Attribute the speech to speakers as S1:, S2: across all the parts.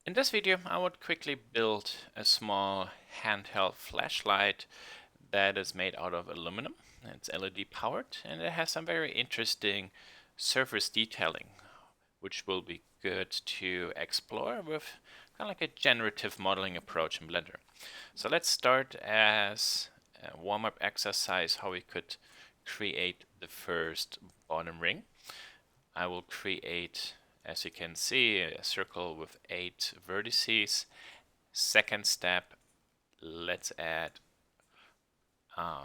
S1: In this video, I would quickly build a small handheld flashlight that is made out of aluminum. It's LED powered and it has some very interesting surface detailing, which will be good to explore with kind of like a generative modeling approach in Blender. So let's start as a warm-up exercise how we could create the first bottom ring. I will create, as you can see, a circle with 8 vertices. Second step, let's add a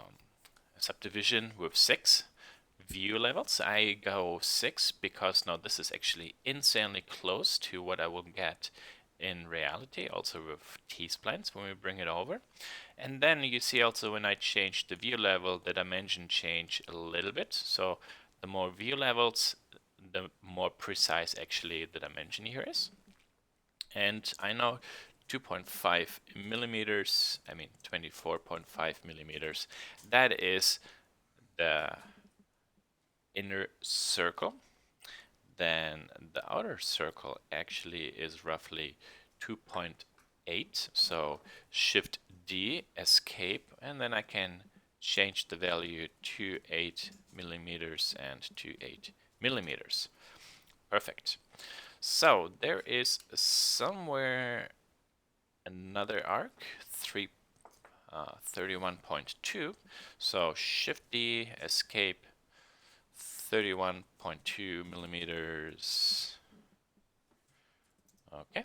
S1: subdivision with 6 view levels. I go 6 because now this is actually insanely close to what I will get in reality, also with T-splines when we bring it over. And then you see also when I change the view level, the dimension change a little bit. So the more view levels, the more precise actually the dimension here is. And I know 2.5 millimeters, I mean 24.5 millimeters, that is the inner circle. Then the outer circle actually is roughly 2.8. So Shift D, escape, and then I can change the value to 8 millimeters and to 8 millimeters. Perfect. So there is somewhere another arc, 31.2. So Shift D, escape, 31.2 millimeters. Okay.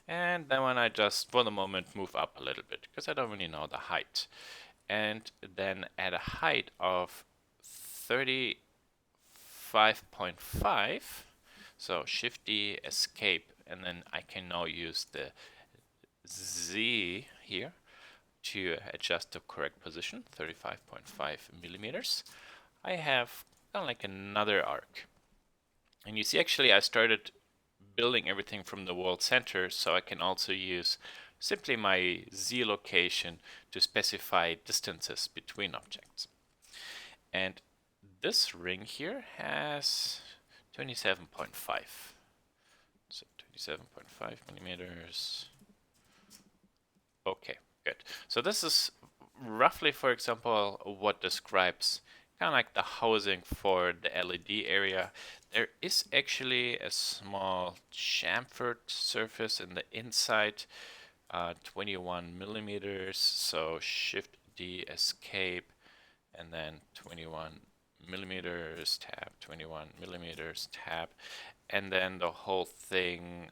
S1: And then when I just, for the moment, move up a little bit, because I don't really know the height. And then at a height of 35.5, so Shift D, escape, and then I can now use the Z here to adjust the correct position, 35.5 millimeters. I have kind of like another arc. And you see actually I started building everything from the world center, so I can also use simply my Z location to specify distances between objects. And this ring here has 27.5. So 27.5 millimeters. Okay, good. So this is roughly, for example, what describes kind of like the housing for the LED area. There is actually a small chamfered surface in the inside, 21 millimeters. So Shift D, escape, and then 21 millimeters, tab, 21 millimeters, tab, and then the whole thing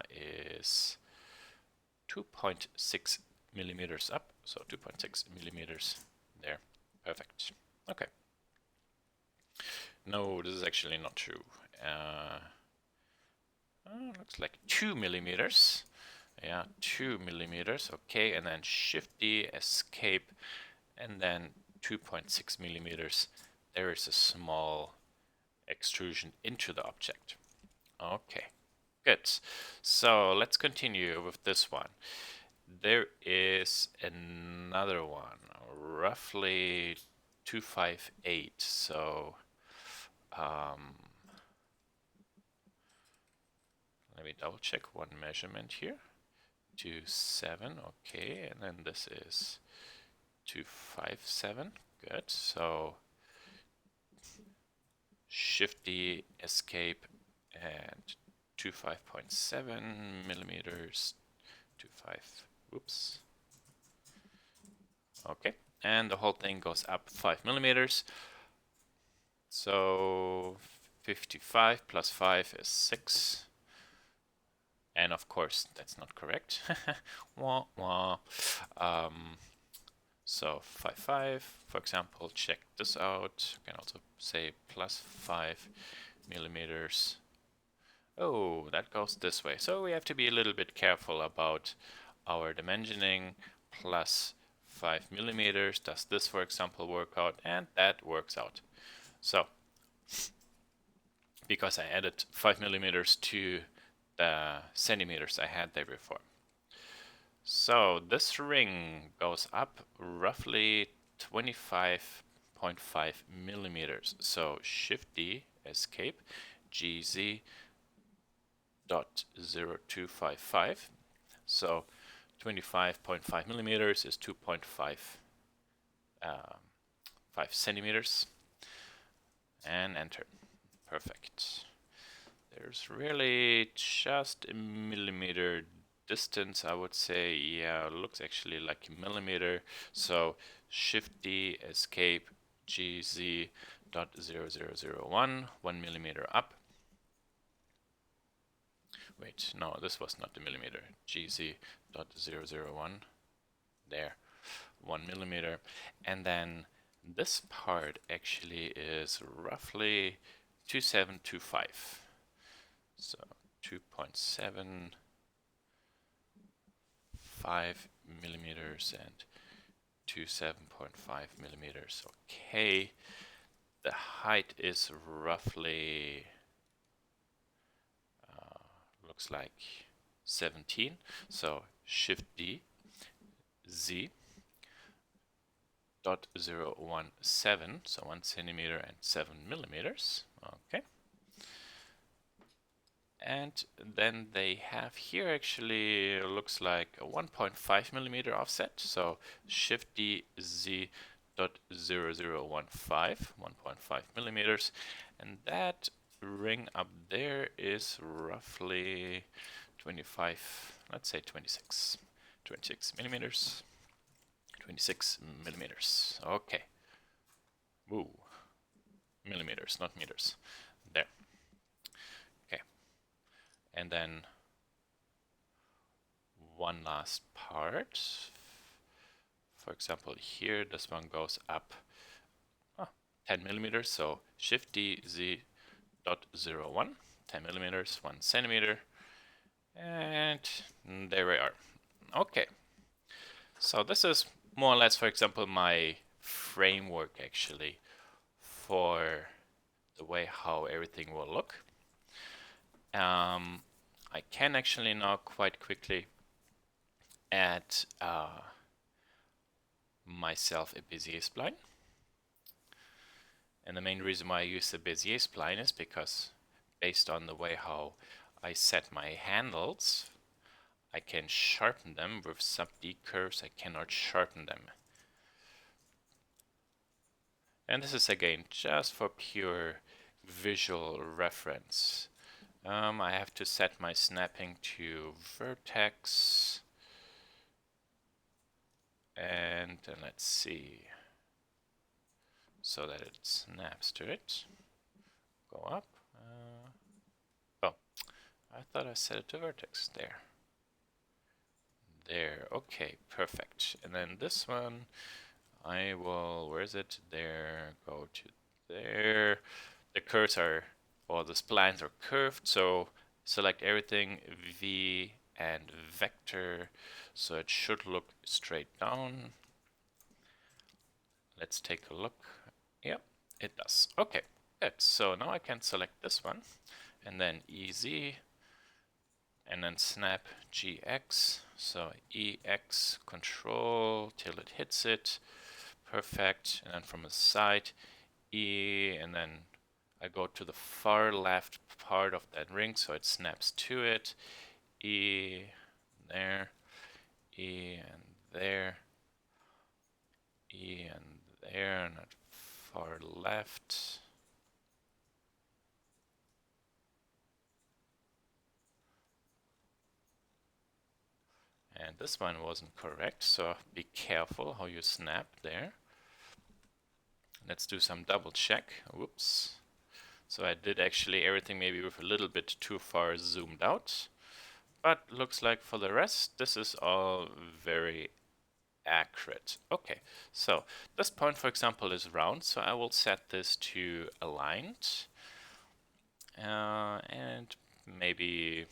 S1: is 2.6 millimeters up, so 2.6 millimeters there. Perfect. Okay. No, this is actually not true. Looks like 2 millimeters. Yeah, 2 millimeters. Okay, and then Shift D, escape, and then 2.6 millimeters. There is a small extrusion into the object. Okay, good. So let's continue with this one. There is another one, roughly 258. So let me double check one measurement here. 27, okay, and then this is 257. Good. So Shift D, escape, and 25.7 millimeters. 25. Whoops. Okay, and the whole thing goes up 5 millimeters. So 55 plus 5 is 6. And of course, that's not correct. Wah, wah. So 5, for example, check this out. You can also say plus 5 millimeters. Oh, that goes this way. So we have to be a little bit careful about our dimensioning. Plus 5 millimeters. Does this, for example, work out? And that works out. So, because I added 5 millimeters to the centimeters I had there before. So this ring goes up roughly 25.5 millimeters. So Shift D, escape, GZ, 0.0255. So 25.5 millimeters is 2.5 5 centimeters, and enter. Perfect. There's really just a millimeter distance, I would say. Yeah, it looks actually like a millimeter. So Shift D, escape, GZ dot 0001, 1 millimeter up. Wait, no, this was not the millimeter. GZ dot 001, there, 1 millimeter. And then this part actually is roughly 2725. So 2.75 millimeters and 27.5 millimeters. Okay, the height is roughly looks like 17. So Shift D, Z dot 017, so 1 centimeter and 7 millimeters. Okay. And then they have here actually looks like a 1.5 millimeter offset. So Shift D, Z dot 0015, 1.5 millimeters, and that ring up there is roughly 25, let's say 26 millimeters. 26 millimeters. Okay. Woo. Millimeters, not meters. There. Okay. And then one last part. For example, here this one goes up 10 millimeters. So Shift D, Z dot 01, 10 millimeters, 1 centimeter. And there we are. Okay. So this is more or less, for example, my framework actually for the way how everything will look. I can actually now quite quickly add myself a Bezier spline. And the main reason why I use the Bezier spline is because based on the way how I set my handles, I can sharpen them. With sub-D curves, I cannot sharpen them. And this is again just for pure visual reference. I have to set my snapping to vertex. And then let's see. So that it snaps to it. Go up. Oh, I thought I set it to vertex. There. There. Okay, perfect. And then this one, I will, where is it? There, go to there. The curves are, or the splines are curved, so select everything, V and vector, so it should look straight down. Let's take a look. Yep, it does. Okay, good. So now I can select this one, and then EZ, and then snap GX. So EX control till it hits it. Perfect. And then from the side, E, and then I go to the far left part of that ring, so it snaps to it. E, there, E, and there, E, and there, and at far left. And this one wasn't correct, so be careful how you snap there. Let's do some double check. Whoops. So I did actually everything maybe with a little bit too far zoomed out. But looks like for the rest, this is all very accurate. Okay, so this point, for example, is round, so I will set this to aligned. And maybe,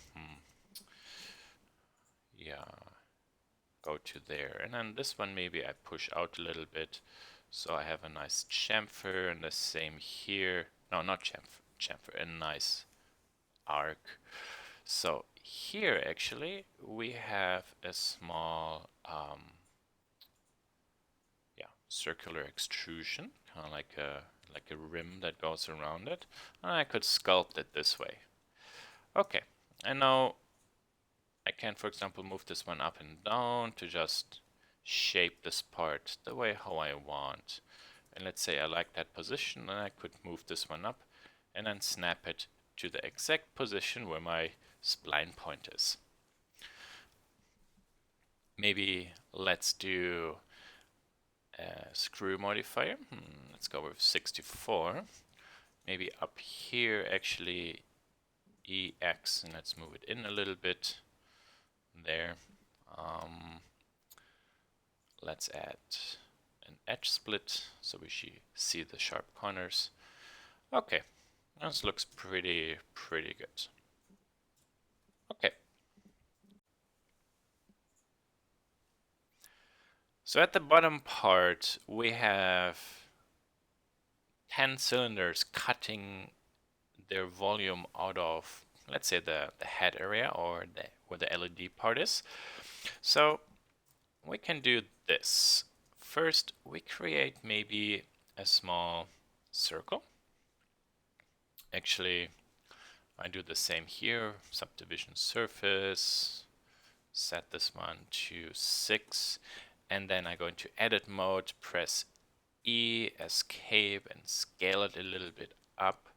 S1: yeah, go to there. And then this one, maybe I push out a little bit, so I have a nice chamfer, and the same here. No, not chamfer, a nice arc. So here, actually, we have a small circular extrusion, kind of like a rim that goes around it. And I could sculpt it this way. Okay, And now I can, for example, move this one up and down to just shape this part the way how I want. And let's say I like that position, and I could move this one up and then snap it to the exact position where my spline point is. Maybe let's do a screw modifier. Let's go with 64. Maybe up here actually EX, and let's move it in a little bit there. Let's add an edge split so we see the sharp corners. Okay, this looks pretty good. Okay. So at the bottom part, we have 10 cylinders cutting their volume out of, let's say, the head area or where the LED part is. So we can do this. First, we create maybe a small circle. Actually, I do the same here. Subdivision surface. Set this one to 6. And then I go into edit mode, press E, escape, and scale it a little bit up.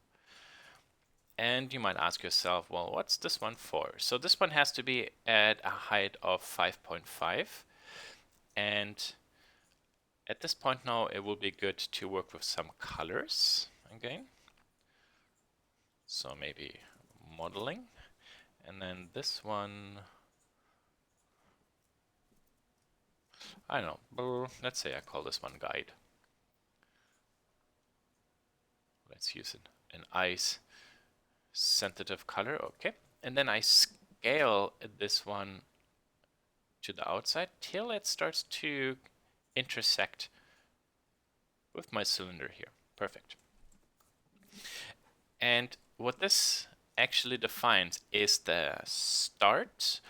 S1: And you might ask yourself, well, what's this one for? So this one has to be at a height of 5.5. And at this point now, it will be good to work with some colors again. So maybe modeling. And then this one, I don't know, let's say I call this one guide. Let's use an ice sensitive color, okay. And then I scale this one to the outside till it starts to intersect with my cylinder here. Perfect. And what this actually defines is the start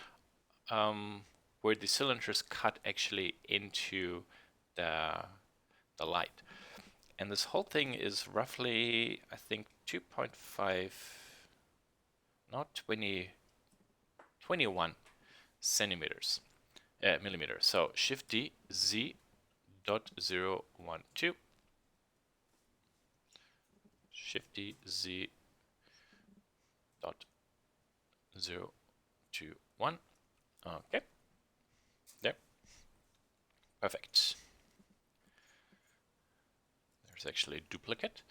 S1: where the cylinders cut actually into the light. And this whole thing is roughly, I think, 2.5, not 20, 21 centimeters, millimeters. So Shift D, Z dot 012. Shift D, Z dot 021. Okay. There. Perfect. There's actually a duplicate.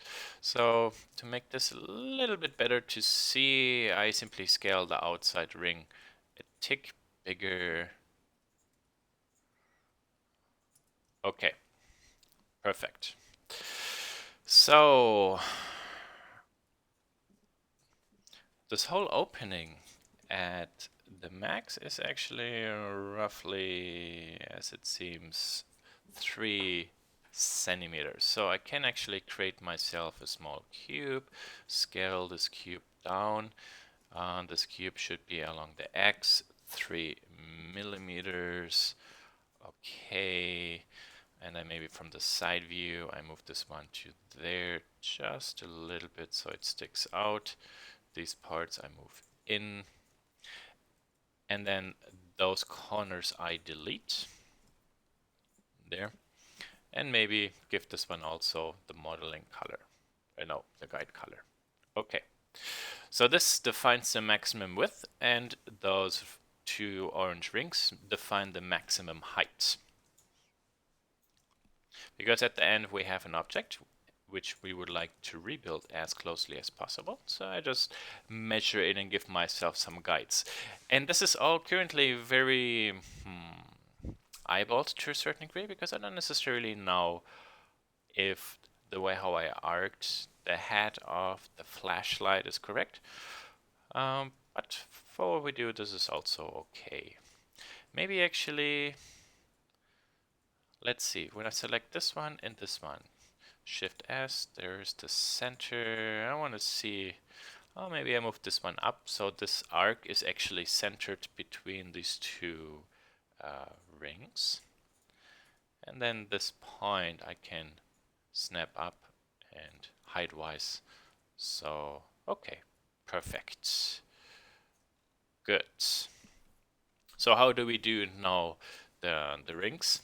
S1: So to make this a little bit better to see, I simply scale the outside ring a tick bigger. Okay, perfect. So this whole opening at the max is actually roughly, as it seems, 3 centimeters. So I can actually create myself a small cube, scale this cube down. This cube should be along the X, 3 millimeters. Okay. And then maybe from the side view, I move this one to there just a little bit so it sticks out. These parts I move in. And then those corners I delete. There. And maybe give this one also the modeling color. No, the guide color. Okay. So this defines the maximum width, and those 2 orange rings define the maximum height. Because at the end we have an object which we would like to rebuild as closely as possible. So I just measure it and give myself some guides. And this is all currently very eyeballed to a certain degree, because I don't necessarily know if the way how I arced the head of the flashlight is correct. But for what we do, this is also okay. Maybe actually, let's see, when I select this one and this one, Shift S, there's the center. I want to see, oh, maybe I move this one up so this arc is actually centered between these 2 rings. And then this point I can snap up and height-wise. So, okay, perfect. Good. So how do we do now the rings?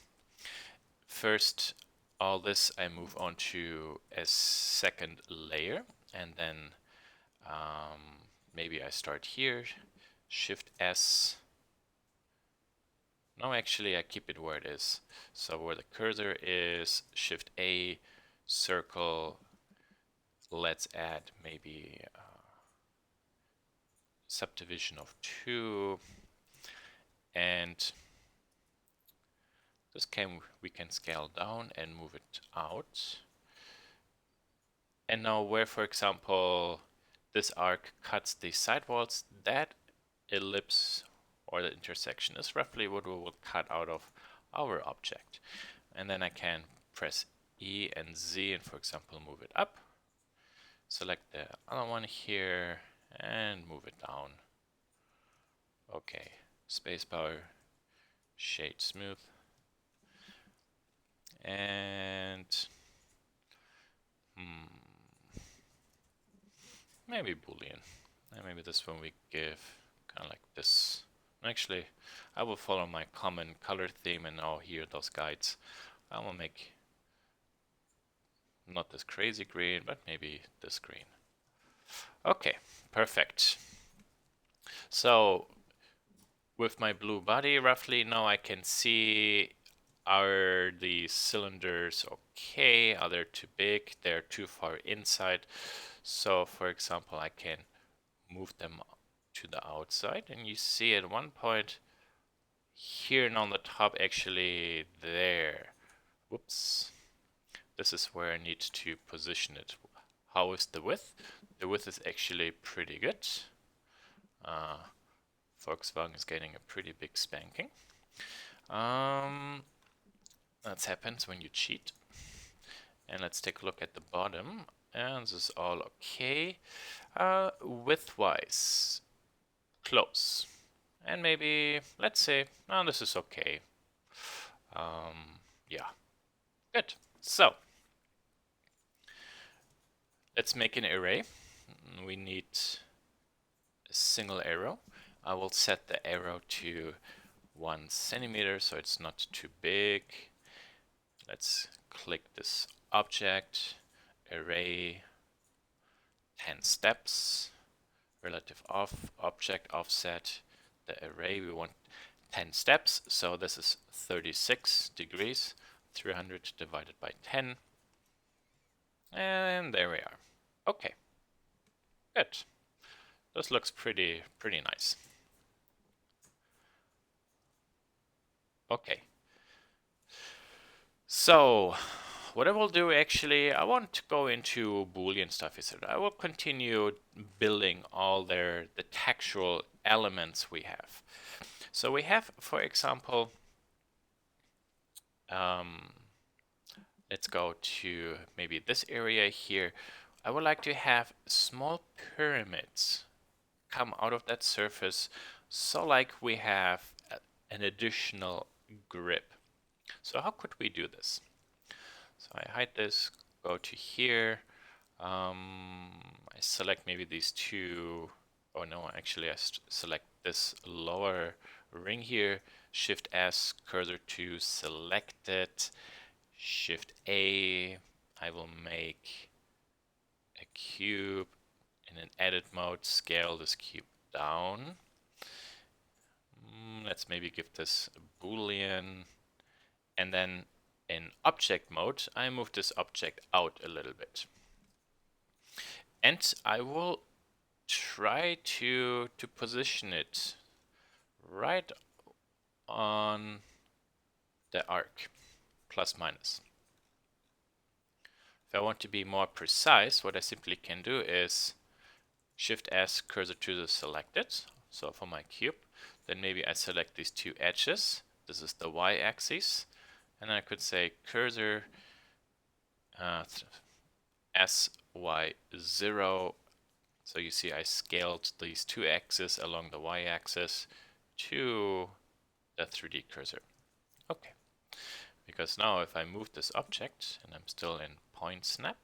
S1: First, all this I move on to a second layer, and then maybe I start here, Shift S. No, actually I keep it where it is. So where the cursor is, Shift A, circle. Let's add maybe subdivision of 2, and this we can scale down and move it out. And now where, for example, this arc cuts the sidewalls, that ellipse or the intersection is roughly what we will cut out of our object. And then I can press E and Z and, for example, move it up. Select the other one here and move it down. Okay, spacebar, shade smooth. And maybe Boolean. And maybe this one we give kind of like this. Actually, I will follow my common color theme, and now here those guides. I will make not this crazy green, but maybe this green. Okay, perfect. So with my blue body roughly now I can see, are the cylinders okay? Are they too big? They're too far inside. So for example, I can move them to the outside, and you see at one point here and on the top, actually there. Whoops. This is where I need to position it. How is the width? The width is actually pretty good. Volkswagen is getting a pretty big spanking. That happens when you cheat. And let's take a look at the bottom. And this is all okay. Width-wise, close. And maybe, let's say, oh, this is okay. Yeah, good. So, let's make an array. We need a single arrow. I will set the arrow to 1 centimeter so it's not too big. Let's click this object, array, 10 steps, relative object offset. The array, we want 10 steps, so this is 36 degrees, 300 divided by 10. And there we are. Okay, good. This looks pretty nice. Okay. So, what I will do actually, I won't go into Boolean stuff, etc. I will continue building all the textual elements we have. So we have, for example, let's go to maybe this area here. I would like to have small pyramids come out of that surface, so like we have an additional grip. So how could we do this? So I hide this, go to here. I select maybe these two. Oh no, actually I select this lower ring here. Shift S, cursor to selected. Shift A. I will make a cube in an edit mode. Scale this cube down. Let's maybe give this a Boolean. And then in object mode, I move this object out a little bit. And I will try to position it right on the arc, plus minus. If I want to be more precise, what I simply can do is Shift S, cursor to the selected. So for my cube, then maybe I select these two edges. This is the y-axis. And I could say cursor SY0. So you see I scaled these two axes along the y-axis to the 3D cursor. Okay. Because now if I move this object and I'm still in point snap,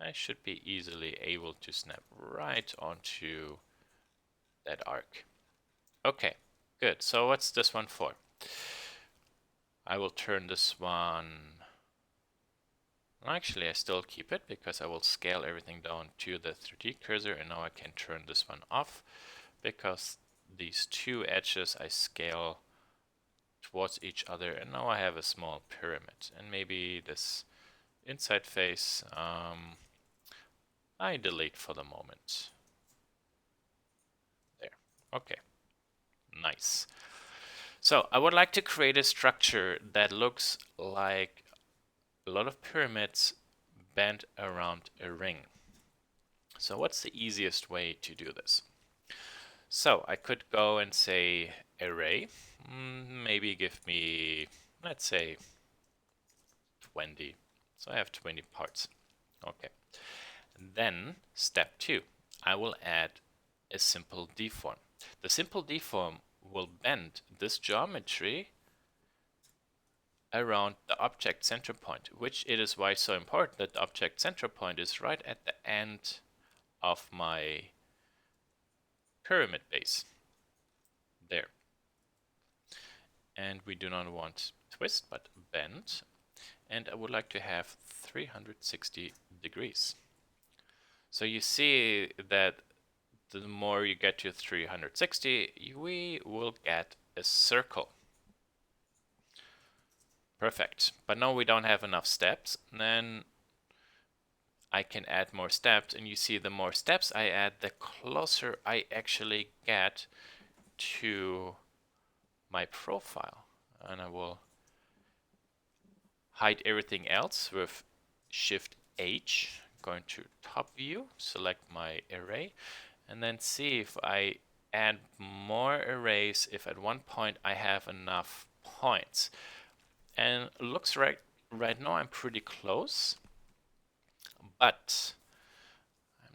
S1: I should be easily able to snap right onto that arc. Okay, good. So what's this one for? I will turn this one. Actually, I still keep it because I will scale everything down to the 3D cursor, and now I can turn this one off because these two edges I scale towards each other, and now I have a small pyramid. And maybe this inside face I delete for the moment. There. Okay. Nice. So I would like to create a structure that looks like a lot of pyramids bent around a ring. So what's the easiest way to do this? So I could go and say array, maybe give me, let's say 20. So I have 20 parts. Okay. Then step 2, I will add a simple deform. The simple deform will bend this geometry around the object center point, which it is why so important that the object center point is right at the end of my pyramid base. There. And we do not want twist, but bend. And I would like to have 360 degrees. So you see that the more you get to 360, we will get a circle. Perfect. But now we don't have enough steps. Then I can add more steps, and you see the more steps I add, the closer I actually get to my profile. And I will hide everything else with Shift H, going to top view, select my array, and then see if I add more arrays, if at one point I have enough points. And it looks right now I'm pretty close, but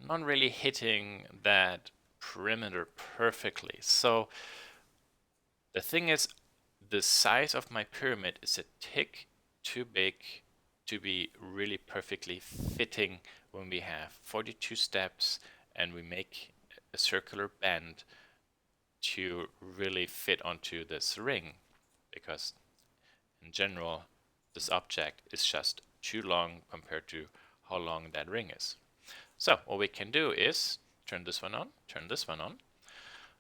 S1: I'm not really hitting that perimeter perfectly. So the thing is, the size of my pyramid is a tick too big to be really perfectly fitting when we have 42 steps and we make a circular bend to really fit onto this ring, because in general this object is just too long compared to how long that ring is. So what we can do is turn this one on, turn this one on.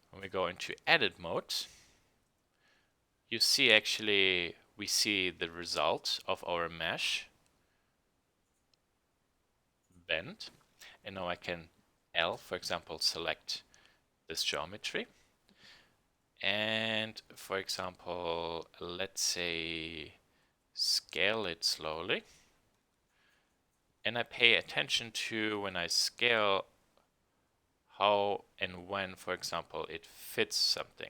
S1: When we go into edit mode, you see actually we see the result of our mesh bend. And now I can L, for example, select this geometry. And for example, let's say scale it slowly. And I pay attention to, when I scale, how and when, for example, it fits something.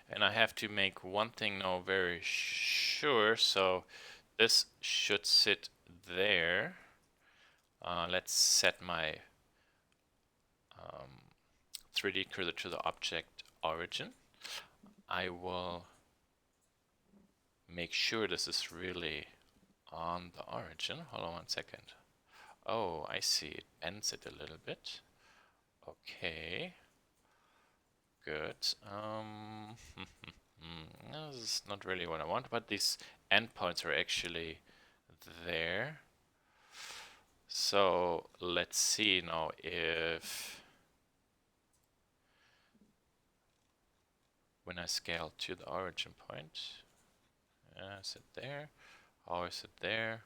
S1: And I have to make one thing now very sure. So this should sit there. Let's set my 3D cursor to the object origin. I will make sure this is really on the origin. Hold on one second. Oh, I see. It bends it a little bit. Okay. Good. This is not really what I want, but these endpoints are actually there. So let's see now if when I scale to the origin point, is it there? How is it there?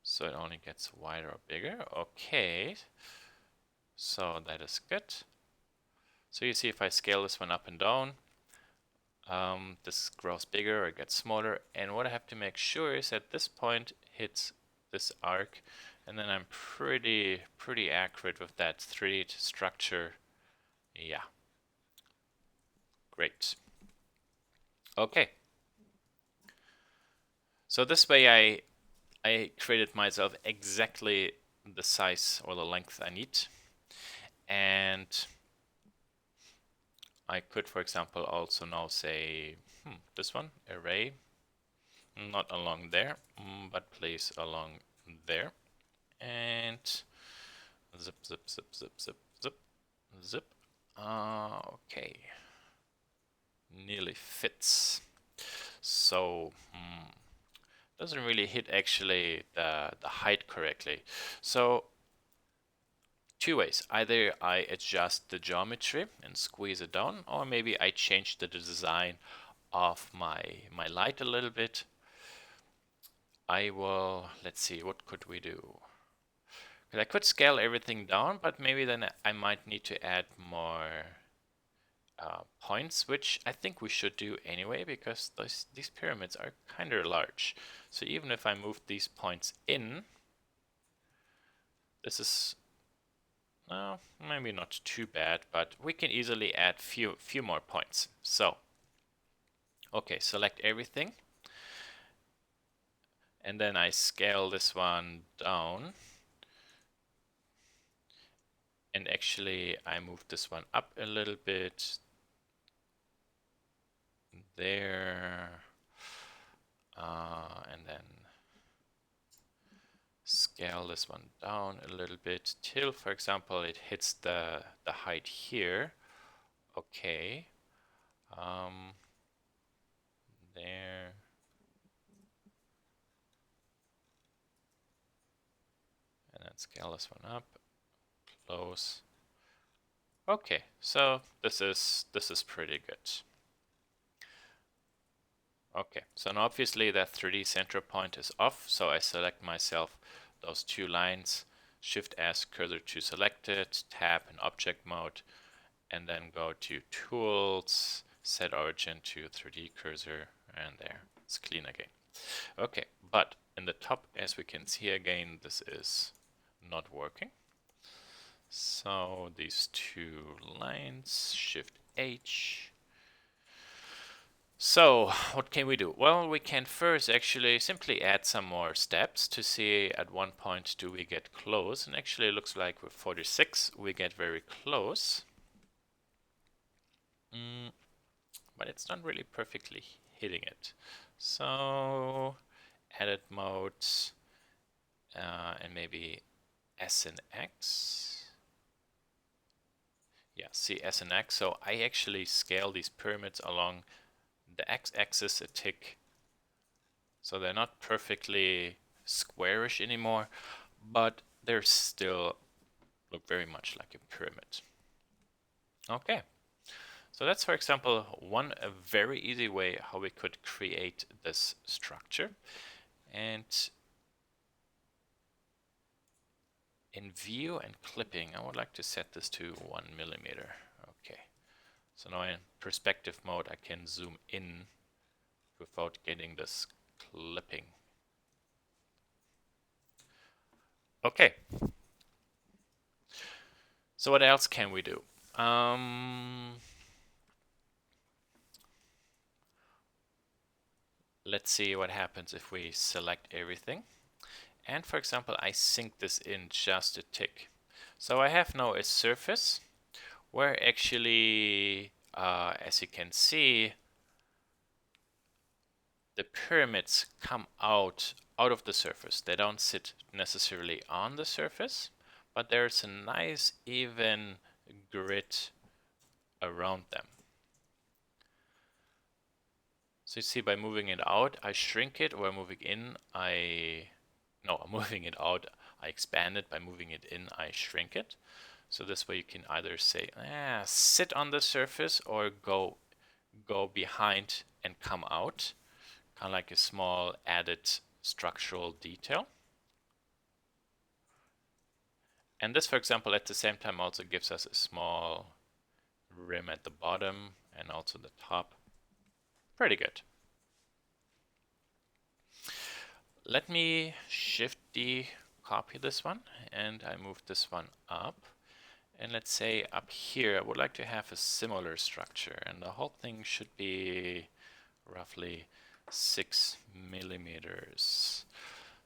S1: So it only gets wider or bigger. Okay. So that is good. So you see if I scale this one up and down, this grows bigger or gets smaller. And what I have to make sure is that this point hits this arc, and then I'm pretty accurate with that 3D structure. Yeah. Great. Okay. So this way I created myself exactly the size or the length I need. And I could, for example, also now say, this one, array, not along there, but place along there. And zip, zip, zip, zip, zip, zip. Zip. Okay. Nearly fits. So, doesn't really hit actually the height correctly. So, two ways. Either I adjust the geometry and squeeze it down, or maybe I change the design of my light a little bit. I will, let's see, what could we do? Because I could scale everything down, but maybe then I might need to add more points, which I think we should do anyway, because these pyramids are kind of large. So even if I move these points in, this is maybe not too bad, but we can easily add few more points. So, okay, select everything, and then I scale this one down. And actually, I move this one up a little bit. There. And then scale this one down a little bit till, for example, it hits the height here. Okay. There. And then scale this one up. Close. Okay, so this is pretty good. Okay, so now obviously that 3D center point is off, so I select myself those two lines, Shift S, cursor to selected, tab in object mode, and then go to Tools, set origin to 3D cursor, and there, it's clean again. Okay, but in the top, as we can see again, this is not working. So these two lines, Shift H. So what can we do? Well, we can first actually simply add some more steps to see at one point do we get close. And actually it looks like with 46 we get very close. But it's not really perfectly hitting it. So edit mode and maybe S and X. Yeah, see S and X. So I actually scale these pyramids along the x-axis a tick. So they're not perfectly squarish anymore, but they still look very much like a pyramid. Okay, so that's, for example, a very easy way how we could create this structure. And in view and clipping, I would like to set this to 1 millimeter. Okay, so now in perspective mode, I can zoom in without getting this clipping. Okay, so what else can we do? Let's see what happens if we select everything. And for example, I sink this in just a tick. So I have now a surface where actually, as you can see, the pyramids come out of the surface. They don't sit necessarily on the surface, but there's a nice even grid around them. So you see, by moving it out, I shrink it, or moving in, I'm moving it out, I expand it. By moving it in, I shrink it. So this way you can either say, sit on the surface, or go behind and come out. Kind of like a small added structural detail. And this, for example, at the same time also gives us a small rim at the bottom and also the top. Pretty good. Let me Shift D copy this one, and I move this one up. And let's say up here, I would like to have a similar structure, and the whole thing should be roughly 6 millimeters.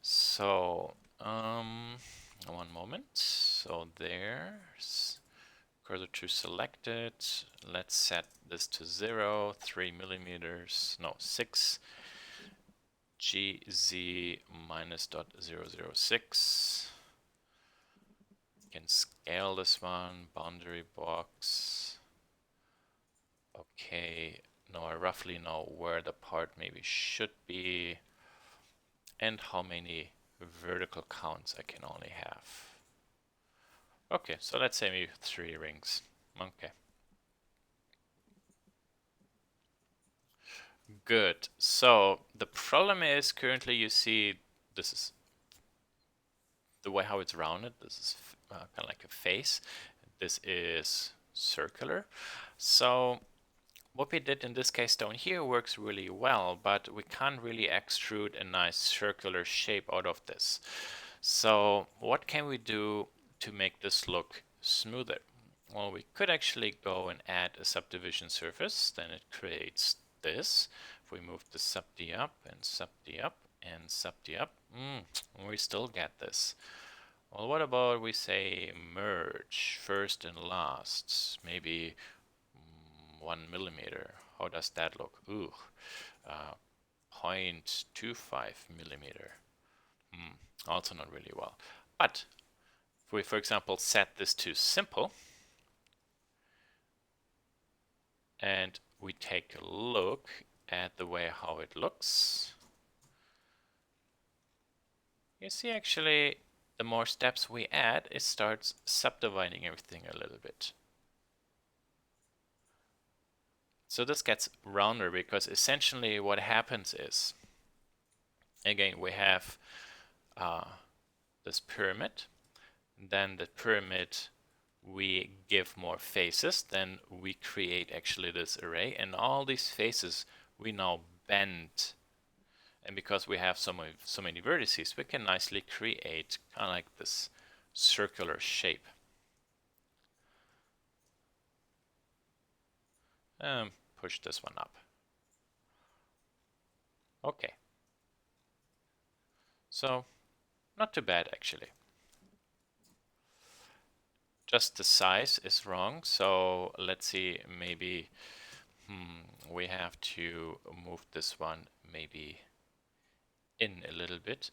S1: So, one moment. So there's cursor to selected. Let's set this to 0, 3 millimeters, no, 6. GZ minus .006. can scale this one, boundary box. Okay, now I roughly know where the part maybe should be and how many vertical counts I can only have. Okay, so let's say maybe 3 rings. Okay. Good. So the problem is currently you see this is the way how it's rounded. This is kind of like a face. This is circular. So what we did in this case down here works really well, but we can't really extrude a nice circular shape out of this. So what can we do to make this look smoother? Well, we could actually go and add a subdivision surface. Then it creates this. If we move the sub D up and sub D up and sub D up, we still get this. Well, what about we say merge first and last, maybe 1 millimeter. How does that look? Ooh, 0.25 millimeter. Also not really well. But if we, for example, set this to simple, and we take a look at the way how it looks, you see actually the more steps we add, it starts subdividing everything a little bit. So this gets rounder because essentially what happens is, again, we have this pyramid. Then the pyramid, we give more faces. Then we create actually this array. And all these faces we now bend. And because we have so many vertices, we can nicely create kind of like this circular shape. Push this one up. Okay. So, not too bad actually. Just the size is wrong, so let's see, maybe we have to move this one maybe in a little bit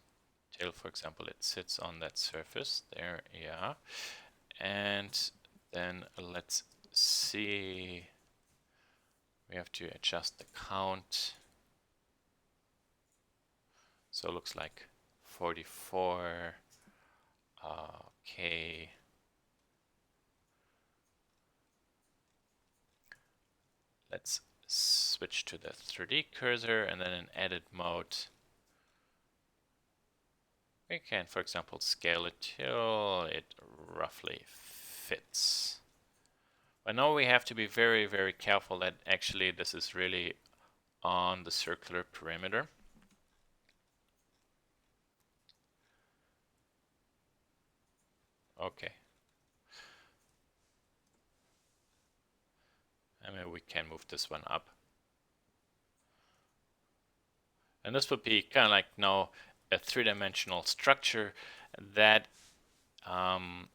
S1: till, for example, it sits on that surface there. Yeah, and then let's see, we have to adjust the count, so it looks like 44. Okay, let's switch to the 3D cursor, and then in edit mode we can, for example, scale it till it roughly fits. But now we have to be very, very careful that actually this is really on the circular perimeter. Okay. And maybe we can move this one up. And this would be kind of like now a 3-dimensional structure that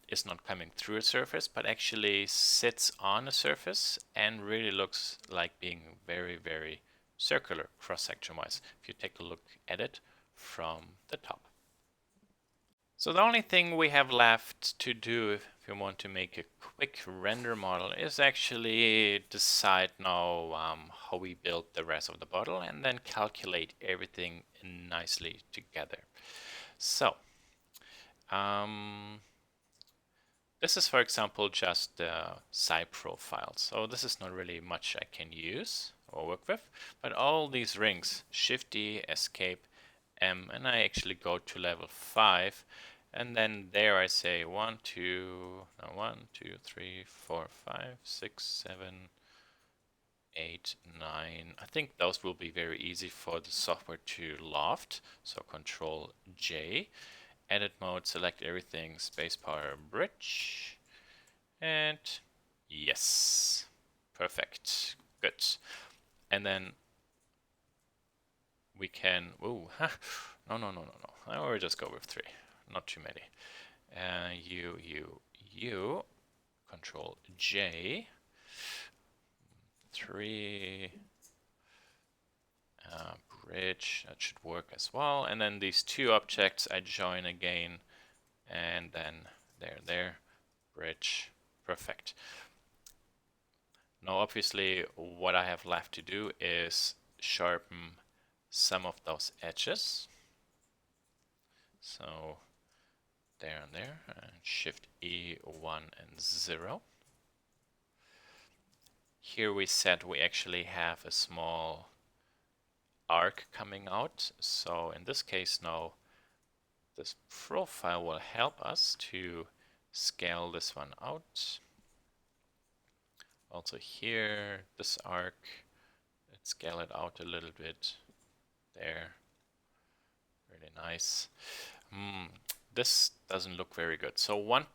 S1: is not coming through a surface, but actually sits on a surface and really looks like being very, very circular cross-section wise if you take a look at it from the top. So the only thing we have left to do if we want to make a quick render model is actually decide now how we build the rest of the bottle and then calculate everything nicely together. So this is, for example, just the side profile. So this is not really much I can use or work with, but all these rings, Shift D, Escape, M, and I actually go to level 5, and then there I say 1, 2, 3, 4, 5, 6, 7, 8, 9. I think those will be very easy for the software to loft. So Control J, edit mode, select everything, spacebar, bridge, and yes, perfect, good. And then we can, no, I will just go with 3, not too many. Control J, 3, bridge, that should work as well. And then these 2 objects I join again, and then there. bridge. Perfect. Now obviously what I have left to do is sharpen some of those edges. So there and there, and Shift E, 1 and 0. Here we said we actually have a small arc coming out. So in this case now, this profile will help us to scale this one out. Also here, this arc, let's scale it out a little bit. There, really nice. This doesn't look very good. So one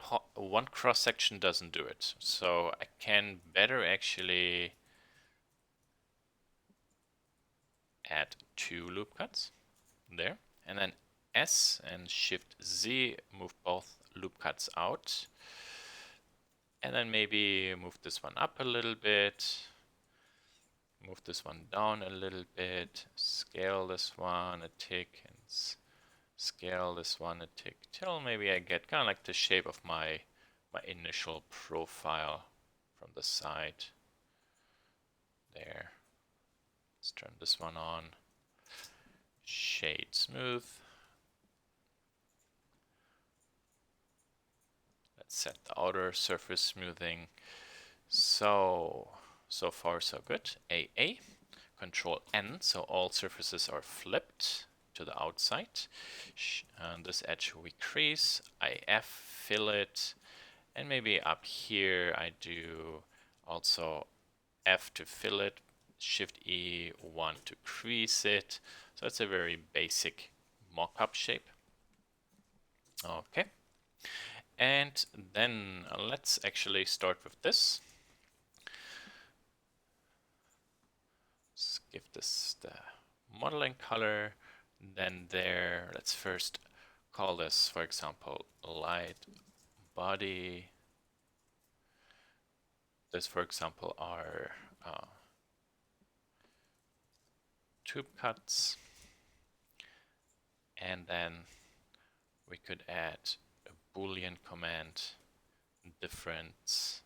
S1: cross section doesn't do it. So I can better actually add 2 loop cuts there, and then S and Shift Z move both loop cuts out, and then maybe move this one up a little bit, move this one down a little bit, scale this one a tick, and scale this one a tick till maybe I get kind of like the shape of my initial profile from the side. There. Let's turn this one on. Shade smooth. Let's set the outer surface smoothing. So far so good. AA. Control N, so all surfaces are flipped to the outside. And this edge we crease. IF, fillet. And maybe up here I do also F to fillet, Shift E, 1 to crease it. So it's a very basic mock-up shape. Okay. And then let's actually start with this. Let's give this the modeling color. Then there, let's first call this, for example, light body. This, for example, are tube cuts. And then we could add a Boolean command, difference,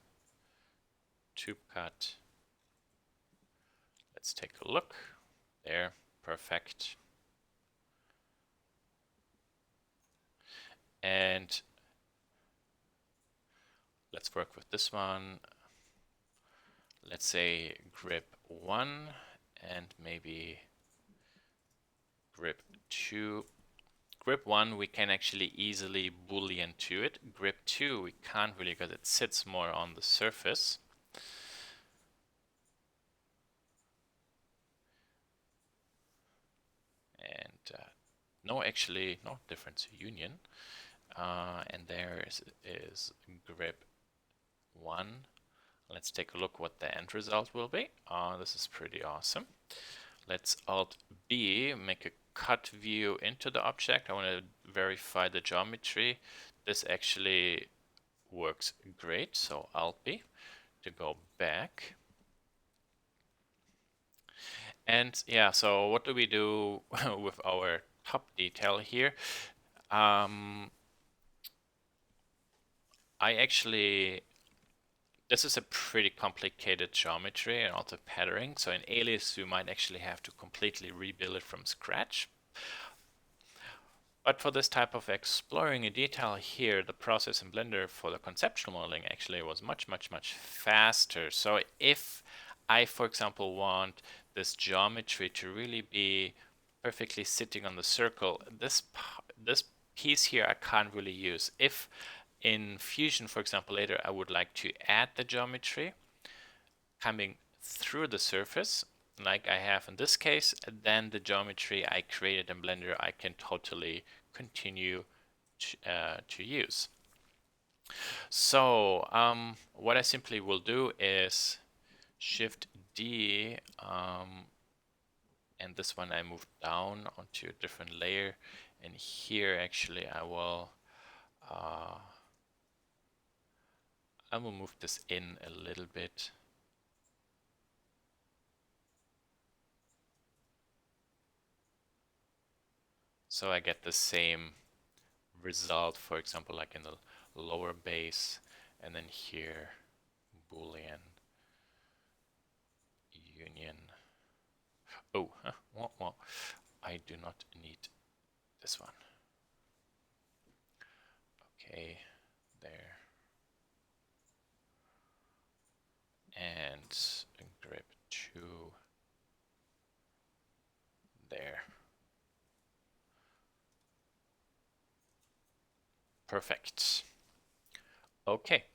S1: tube cut. Let's take a look. There, perfect. And let's work with this one. Let's say grip 1 and maybe grip 2. Grip 1 we can actually easily Boolean to it. Grip 2 we can't really because it sits more on the surface. And no, actually, no difference union. And there is grip 1. Let's take a look what the end result will be. This is pretty awesome. Let's Alt B, make a cut view into the object. I want to verify the geometry. This actually works great. So Alt B to go back. And yeah, so what do we do with our top detail here? This is a pretty complicated geometry and also patterning. So in Alias, you might actually have to completely rebuild it from scratch. But for this type of exploring a detail here, the process in Blender for the conceptual modeling actually was much faster. So if I, for example, want this geometry to really be perfectly sitting on the circle, this piece here I can't really use. If in Fusion, for example, later I would like to add the geometry coming through the surface, like I have in this case, then the geometry I created in Blender I can totally continue to use. So what I simply will do is Shift D, and this one I move down onto a different layer, and here actually I will move this in a little bit. So I get the same result, for example, like in the lower base and then here Boolean union. Oh, well, I do not need this one. Okay, there. And grep2 there. Perfect. Okay.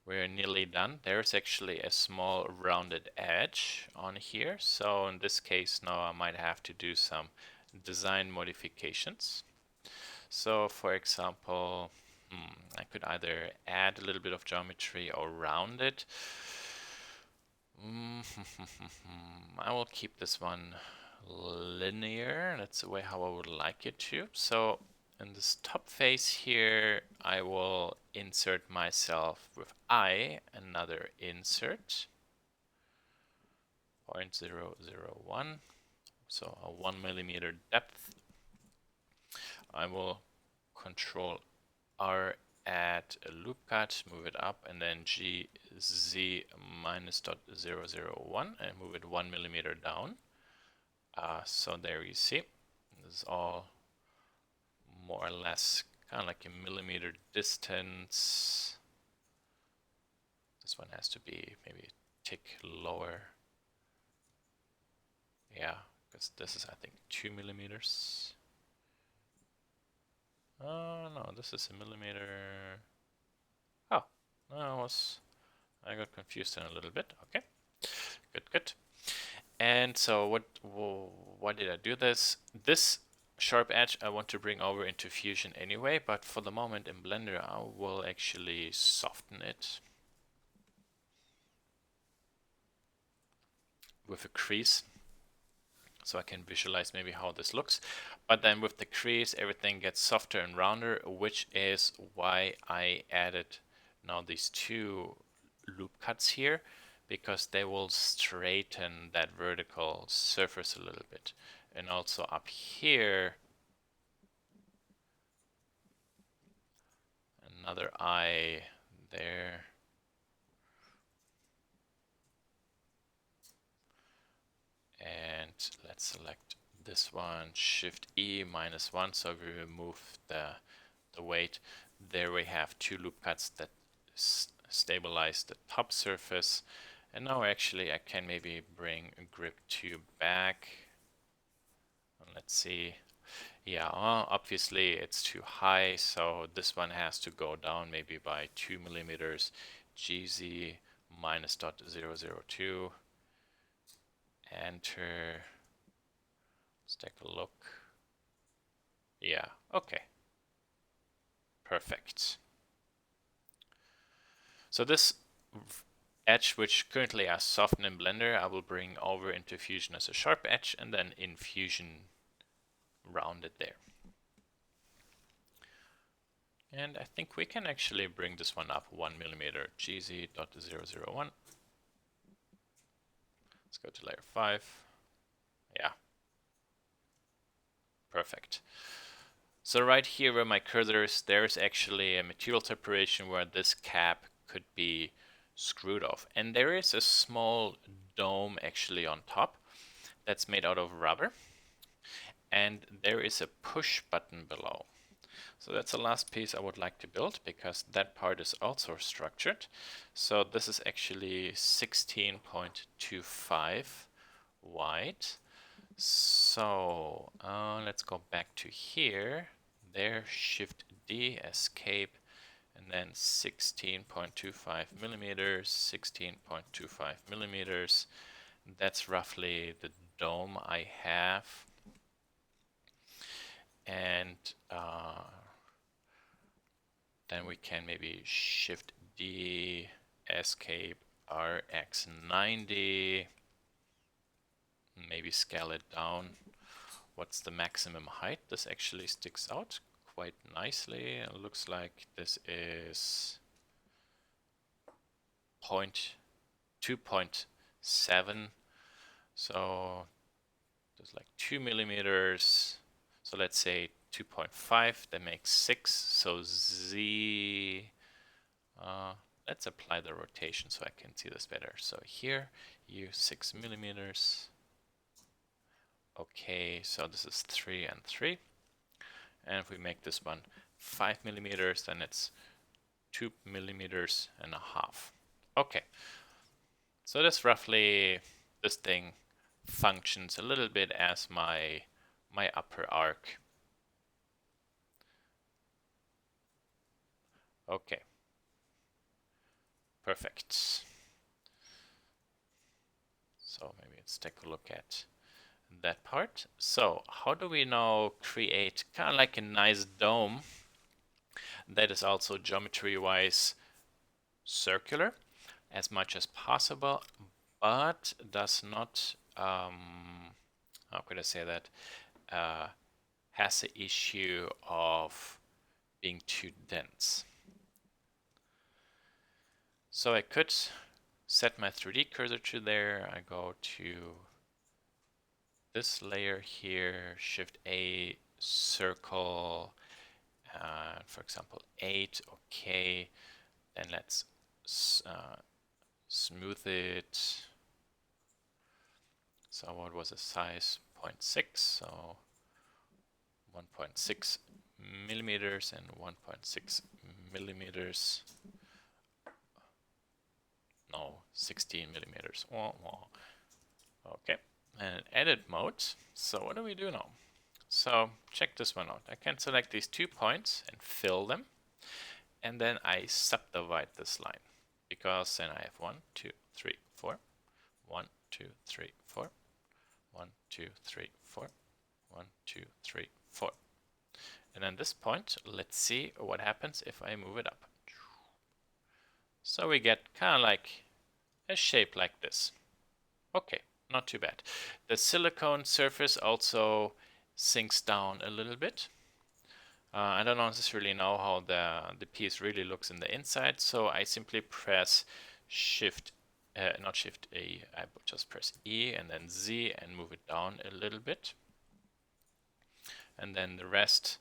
S1: We're nearly done. There's actually a small rounded edge on here. So in this case now I might have to do some design modifications. So for example, I could either add a little bit of geometry or round it. I will keep this one linear. That's the way how I would like it to. So in this top face here, I will insert myself with another insert, 0.001, so a 1 millimeter depth. I will Control R, add a loop cut, move it up, and then GZ minus .001 and move it 1 millimeter down. So there you see, this is all more or less kind of like a millimeter distance. This one has to be maybe a tick lower. Yeah, because this is I think 2 millimeters. Oh no, this is a millimeter. Oh, no, I got confused in a little bit. Okay, good. And so why did I do this? This sharp edge I want to bring over into Fusion anyway, but for the moment in Blender I will actually soften it with a crease, so I can visualize maybe how this looks. But then with the crease everything gets softer and rounder, which is why I added now these two loop cuts here, because they will straighten that vertical surface a little bit. And also up here, another eye there. And let's select this one, Shift E -1, so we remove the weight. There we have two loop cuts that stabilize the top surface. And now actually I can maybe bring grep2 back. Let's see. Yeah, obviously it's too high, so this one has to go down maybe by 2 millimeters. GZ minus .002. Enter. Let's take a look. Yeah, okay. Perfect. So this edge, which currently I soften in Blender, I will bring over into Fusion as a sharp edge, and then in Fusion round it there. And I think we can actually bring this one up 1 millimeter, GZ.001. Let's go to layer 5. Yeah. Perfect. So right here where my cursor is, there's actually a material separation where this cap could be screwed off. And there is a small dome actually on top that's made out of rubber. And there is a push button below. So that's the last piece I would like to build, because that part is also structured. So this is actually 16.25 wide. So let's go back to here. There, Shift D, escape, and then 16.25 millimeters, 16.25 millimeters. That's roughly the dome I have. And then we can maybe Shift D, escape, RX90, maybe scale it down. What's the maximum height? This actually sticks out quite nicely. It looks like this is 2.7, so there's like 2 millimeters. So let's say 2.5, that makes 6. So Z, let's apply the rotation so I can see this better. So here, you 6 millimeters. Okay, so this is 3 and 3. And if we make this one 5 millimeters, then it's 2 millimeters and a half. Okay, so this roughly, this thing functions a little bit as my upper arc. Okay, perfect. So maybe let's take a look at that part. So how do we now create kind of like a nice dome that is also geometry-wise circular as much as possible, but does not, how could I say that, has the issue of being too dense. So I could set my 3D cursor to there. I go to this layer here, Shift A, circle, for example 8, okay. Then let's smooth it. So what was the size? 0.6, so 1.6 millimeters and 1.6 millimeters. No, 16 millimeters. Okay, and edit mode. So what do we do now? So check this one out. I can select these 2 points and fill them. And then I subdivide this line, because then I have 1, 2, 3, 4, 1, 2, 3, 4, 1, 2, 3, 4, 1, 2, 3, 4. And then this point, let's see what happens if I move it up. So we get kind of like a shape like this. Okay, not too bad. The silicone surface also sinks down a little bit. I don't necessarily know how the piece really looks in the inside, so I simply press not Shift A, I would just press E and then Z and move it down a little bit. And then the rest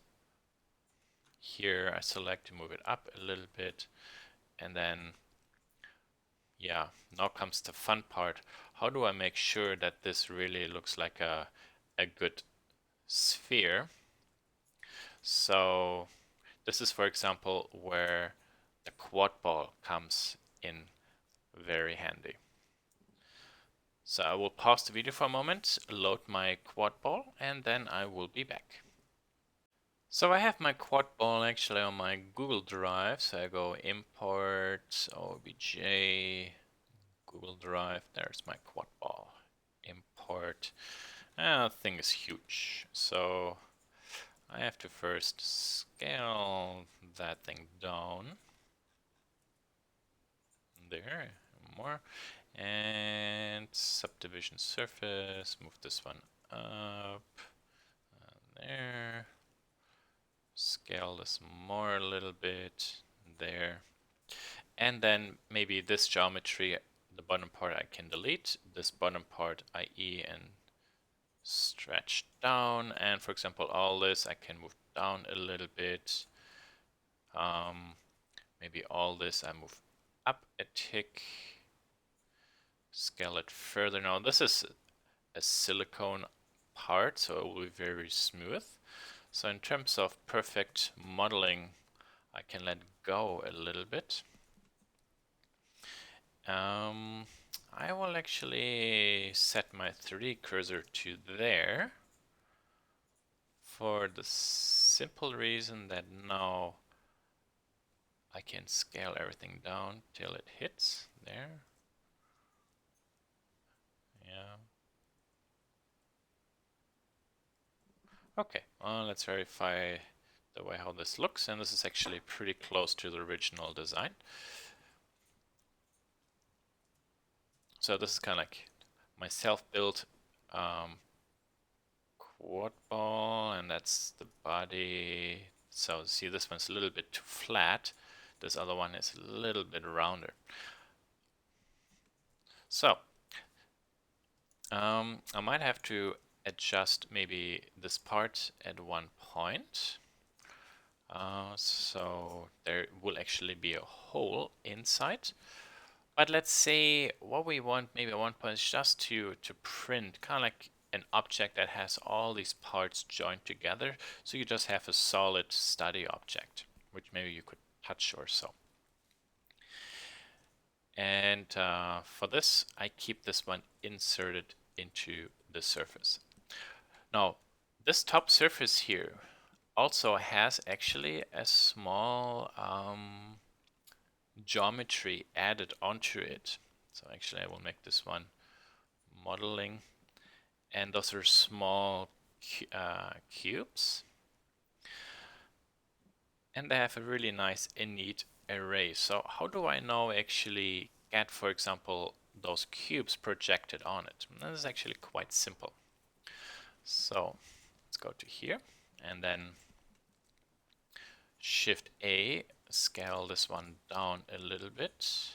S1: here I select to move it up a little bit. And then, yeah, now comes the fun part. How do I make sure that this really looks like a good sphere? So this is, for example, where the quad ball comes in very handy. So I will pause the video for a moment, load my quad ball, and then I will be back. So I have my quad ball actually on my Google Drive. So I go import OBJ, Google Drive. There's my quad ball. Import. That thing is huge. So I have to first scale that thing down. There, more. And subdivision surface, move this one up. There. Scale this more a little bit. There. And then maybe this geometry, the bottom part I can delete. This bottom part IE and stretch down. And for example, all this I can move down a little bit. Maybe all this I move up a tick. Scale it further. Now this is a silicone part, so it will be very smooth. So in terms of perfect modeling, I can let go a little bit. I will actually set my 3D cursor to there for the simple reason that now I can scale everything down till it hits there. Yeah. Okay, well, let's verify the way how this looks, and this is actually pretty close to the original design. So this is kind of like my self-built quad ball, and that's the body. So see, this one's a little bit too flat. This other one is a little bit rounder. So I might have to adjust maybe this part at one point. So there will actually be a hole inside. But let's say what we want maybe at one point is just to print kind of like an object that has all these parts joined together. So you just have a solid study object, which maybe you could touch or so. And for this, I keep this one inserted into the surface. Now, this top surface here also has actually a small geometry added onto it. So actually I will make this one modeling, and those are small cubes, and they have a really nice and neat array. So how do I now actually get, for example, those cubes projected on it? And this is actually quite simple. So let's go to here and then Shift A, scale this one down a little bit.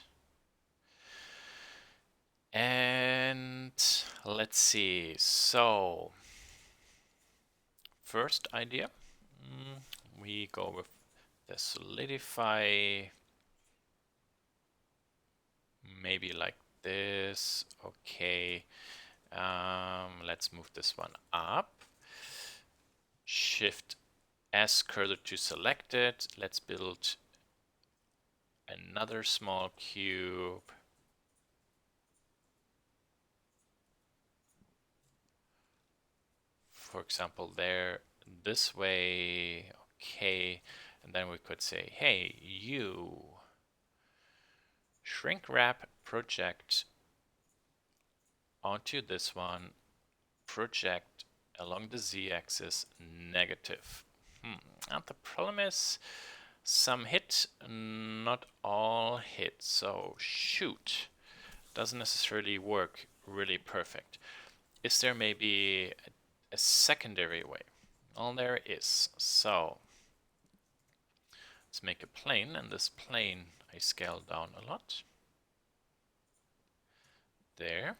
S1: And let's see, so first idea, we go with the solidify, maybe like this. Okay, let's move this one up. Shift S cursor to select it. Let's build another small cube. For example, there, this way. Okay, and then we could say, hey, you shrink wrap project onto this one, project along the z-axis negative. And the problem is some hit, not all hit. So shoot, doesn't necessarily work really perfect. Is there maybe a secondary way? Well, there is. So let's make a plane, and this plane I scale down a lot. There.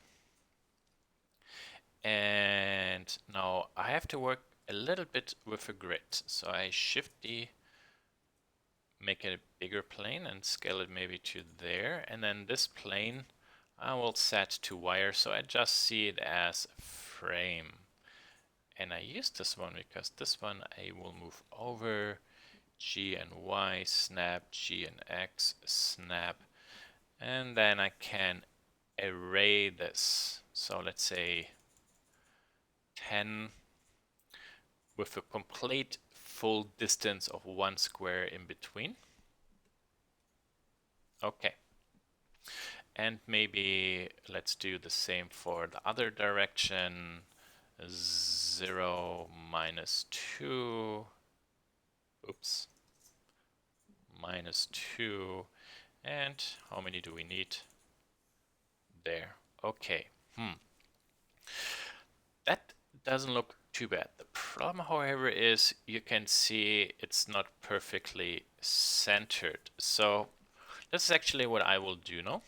S1: And now I have to work a little bit with a grid. So I Shift D, make it a bigger plane and scale it maybe to there. And then this plane I will set to wire, so I just see it as a frame. And I use this one because this one I will move over, G and Y, snap, G and X, snap. And then I can array this. So let's say 10 with a complete full distance of 1 square in between. Okay. And maybe let's do the same for the other direction. 0, -2. Oops. -2. And how many do we need? There. Okay. That doesn't look too bad. The problem, however, is you can see it's not perfectly centered. So this is actually what I will do now.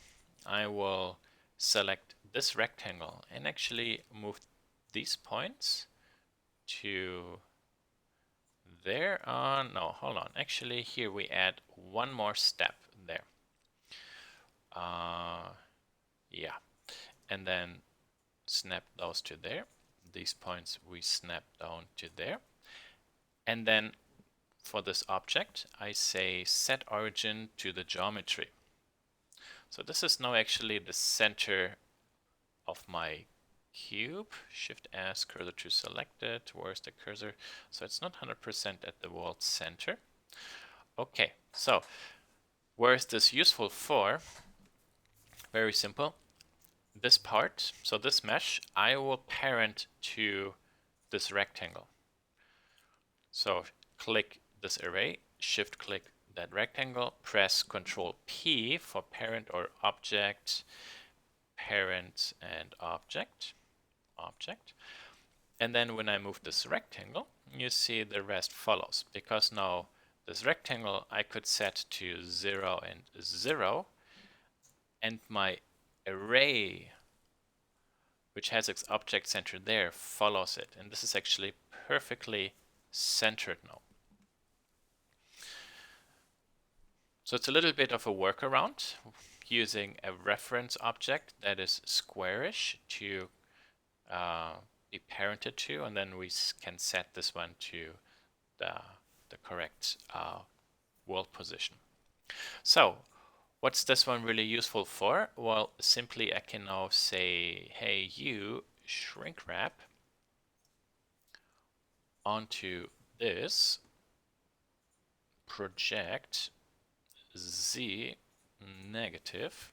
S1: I will select this rectangle and actually move these points to there. No, hold on. Actually, here we add one more step there. Yeah. And then snap those to there. These points we snap down to there. And then for this object, I say set origin to the geometry. So this is now actually the center of my cube. Shift S, cursor to select it. Where's the cursor? So it's not 100% at the world center. Okay, so where is this useful for? Very simple. This part, so this mesh, I will parent to this rectangle. So click this array, shift click that rectangle, press Ctrl P for parent or object, parent and object. And then when I move this rectangle, you see the rest follows, because now this rectangle I could set to 0 and 0, and my array, which has its object center there, follows it. And this is actually perfectly centered now. So it's a little bit of a workaround using a reference object that is squarish to be parented to, and then we can set this one to the correct world position. So what's this one really useful for? Well, simply I can now say, hey, you shrink wrap onto this, project z negative,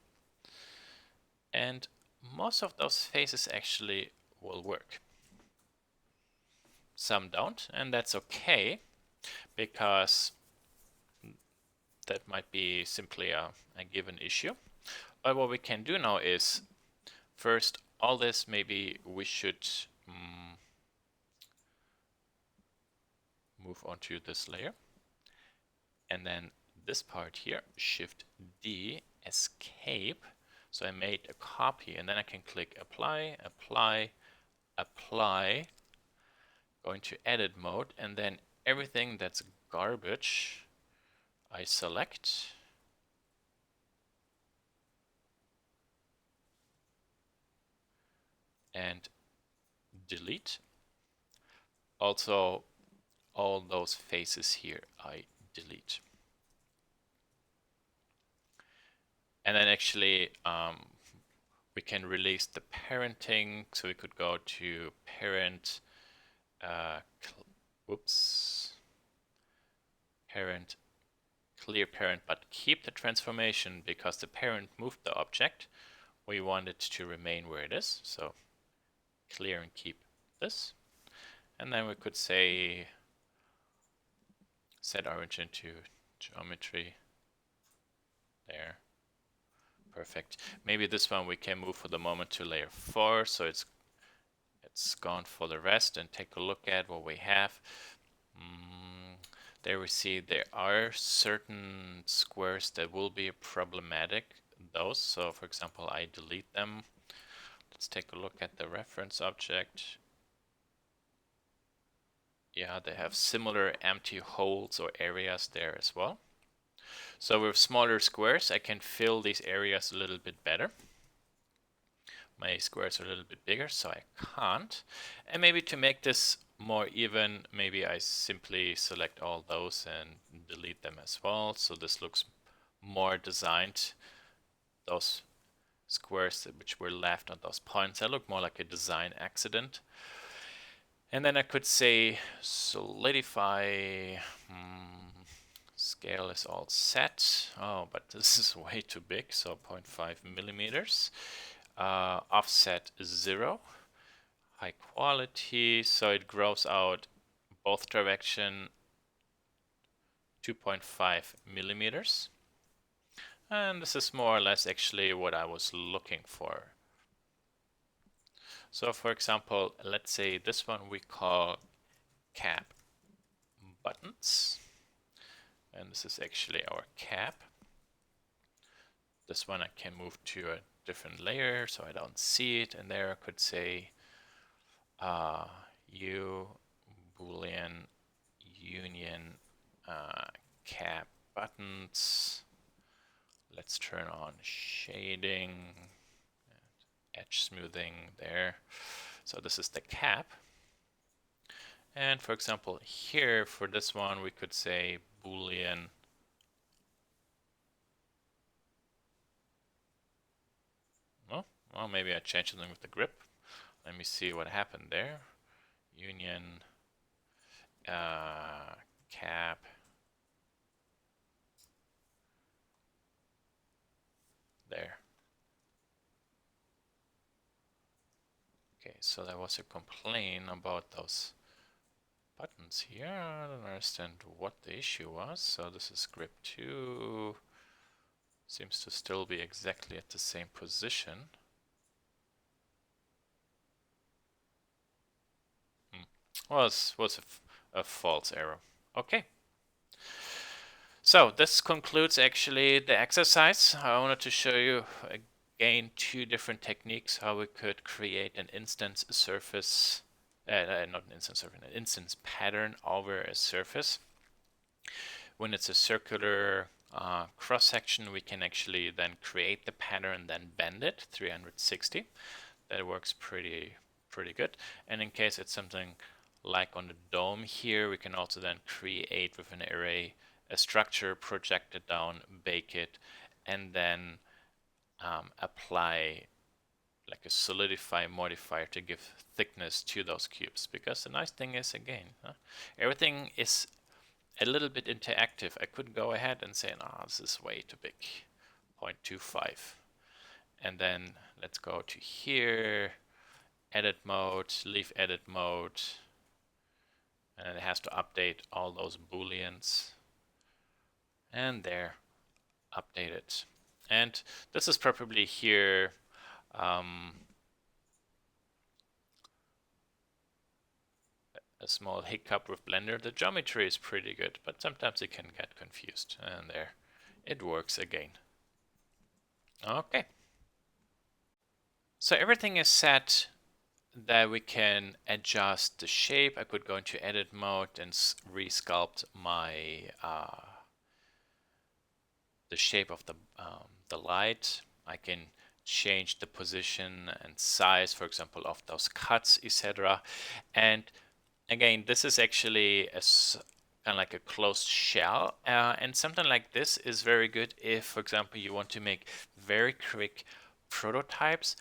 S1: and most of those faces actually will work. Some don't, and that's okay, because that might be simply a given issue. But what we can do now is, first, all this maybe we should move onto this layer. And then this part here, Shift D, escape. So I made a copy, and then I can click apply, apply, apply, go into edit mode, and then everything that's garbage I select. And delete. Also, all those faces here I delete. And then actually we can release the parenting. So we could go to parent, parent, clear parent, but keep the transformation because the parent moved the object. We want it to remain where it is. So clear and keep this. And then we could say set origin to geometry. There. Perfect. Maybe this one we can move for the moment to layer 4, so it's gone for the rest, and take a look at what we have. There we see there are certain squares that will be problematic, those. So for example, I delete them. Let's take a look at the reference object. Yeah, they have similar empty holes or areas there as well. So with smaller squares, I can fill these areas a little bit better. My squares are a little bit bigger, so I can't. And maybe to make this more even, maybe I simply select all those and delete them as well. So this looks more designed. Those squares which were left on those points, they look more like a design accident. And then I could say solidify. Scale is all set. Oh, but this is way too big, so 0.5 millimeters. Offset is 0. High quality, so it grows out both direction 2.5 millimeters. And this is more or less actually what I was looking for. So for example, let's say this one we call cap buttons. And this is actually our cap. This one I can move to a different layer so I don't see it. And there I could say u boolean union cap buttons. Let's turn on shading, edge smoothing there. So this is the cap. And for example, here for this one, we could say boolean well, maybe I changed something with the grip. Let me see what happened there. Union cap there. Okay, so there was a complaint about those buttons here. I don't understand what the issue was. So this is grip 2. Seems to still be exactly at the same position. Well, this was a false error. Okay. So this concludes actually the exercise. I wanted to show you again, two different techniques how we could create an instance surface, not an instance surface, an instance pattern over a surface. When it's a circular cross section, we can actually then create the pattern, then bend it 360. That works pretty good. And in case it's something like on the dome here, we can also then create with an array a structure, project it down, bake it, and then apply like a solidify modifier to give thickness to those cubes. Because the nice thing is, again, everything is a little bit interactive. I could go ahead and say, no, this is way too big, 0.25. And then let's go to here, edit mode, leave edit mode, and it has to update all those booleans. And there, update it. And this is probably here a small hiccup with Blender. The geometry is pretty good, but sometimes it can get confused. And there, it works again. Okay. So everything is set that we can adjust the shape. I could go into edit mode and resculpt my the shape of the light. I can change the position and size, for example, of those cuts, etc. And again, this is actually a kind of like a closed shell, and something like this is very good if, for example, you want to make very quick prototypes.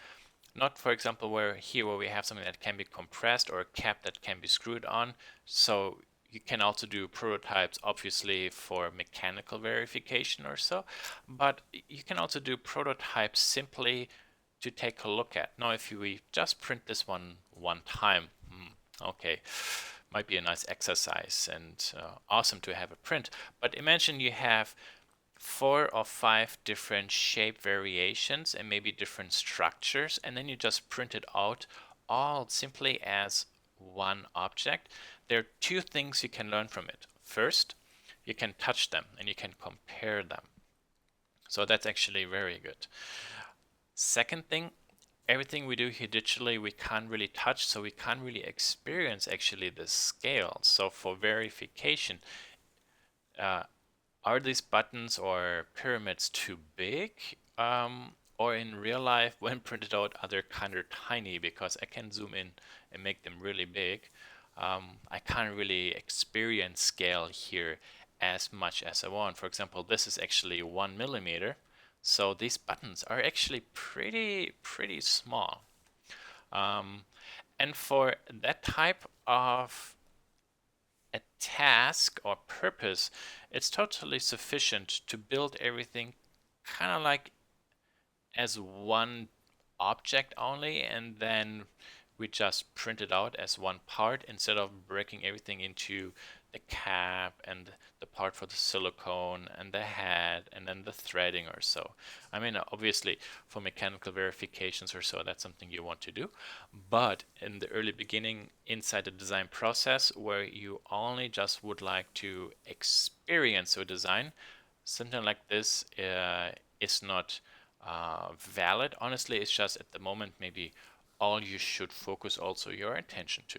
S1: Not, for example, where we have something that can be compressed or a cap that can be screwed on. So you can also do prototypes, obviously, for mechanical verification or so, but you can also do prototypes simply to take a look at. Now, if we just print this one time, okay, might be a nice exercise and awesome to have a print. But imagine you have 4 or 5 different shape variations and maybe different structures, and then you just print it out all simply as one object. There are 2 things you can learn from it. First, you can touch them and you can compare them. So that's actually very good. Second thing, everything we do here digitally we can't really touch, so we can't really experience actually the scale. So for verification, are these buttons or pyramids too big? Or in real life, when printed out, are they kind of tiny? Because I can zoom in and make them really big. I can't really experience scale here as much as I want. For example, this is actually 1 millimeter. So these buttons are actually pretty small. And for that type of a task or purpose, it's totally sufficient to build everything kind of like as one object only, and then we just print it out as one part instead of breaking everything into the cap and the part for the silicone and the head and then the threading or so. I mean, obviously for mechanical verifications or so, that's something you want to do. But in the early beginning, inside the design process, where you only just would like to experience your design, something like this is not valid. Honestly, it's just at the moment maybe all you should focus also your attention to.